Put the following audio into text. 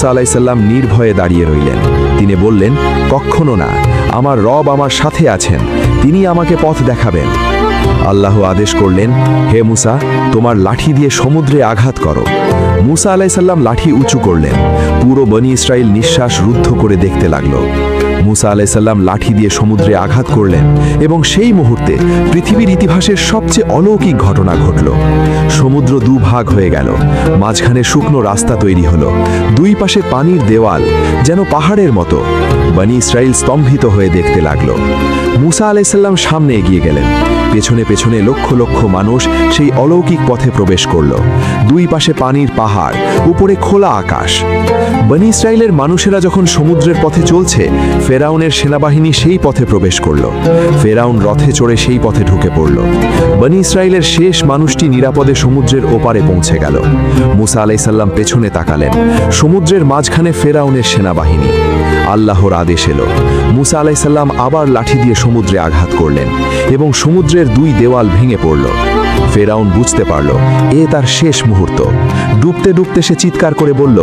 মুসা আলাইসাল্লাম নির্ভয়ে দাঁড়িয়ে রইলেন। তিনি বললেন, কখনো না, আমার রব আমার সাথে আছেন, তিনি আমাকে পথ দেখাবেন। আল্লাহ আদেশ করলেন, হে মুসা, তোমার লাঠি দিয়ে সমুদ্রে আঘাত করো। মুসা আলাইসাল্লাম লাঠি উঁচু করলেন। পুরো বনি ইসরায়েল নিঃশ্বাস রুদ্ধ করে দেখতে লাগল। মুসা আলাইসাল্লাম লাঠি দিয়ে সমুদ্রে আঘাত করলেন এবং সেই মুহূর্তে পৃথিবীর ইতিহাসের সবচেয়ে অলৌকিক ঘটনা ঘটল। সমুদ্র দুভাগ হয়ে গেল, মাঝখানে শুকনো রাস্তা তৈরি হলো, দুই পাশে পানির দেওয়াল, যেন পাহাড়ের মতো। বনি ইসরায়েল স্তম্ভিত হয়ে দেখতে লাগলো। মুসা আলাইসাল্লাম সামনে এগিয়ে গেলেন। পেছনে পেছনে লক্ষ লক্ষ মানুষ সেই অলৌকিক পথে প্রবেশ করল। দুই পাশে পানির পাহাড়, উপরে খোলা আকাশ। বনি ইসরায়েলের মানুষেরা যখন সমুদ্রের পথে চলছে, ফেরাউনের সেনাবাহিনী সেই পথে প্রবেশ করল। ফেরাউন রথে চড়ে সেই পথে ঢুকে পড়ল। বনি ইসরায়েলের শেষ মানুষটি নিরাপদে সমুদ্রের ওপারে পৌঁছে গেল। মুসা আলাইসাল্লাম পেছনে তাকালেন। সমুদ্রের মাঝখানে ফেরাউনের সেনাবাহিনী। আল্লাহর আদেশ এলো। মুসা আলাইসাল্লাম আবার লাঠি দিয়ে সমুদ্রে আঘাত করলেন এবং সমুদ্রের দুই দেওয়াল ভেঙে পড়ল। ফেরাউন বুঝতে পারল এ তার শেষ মুহূর্ত। ডুবতে ডুবতে সে চিৎকার করে বলল,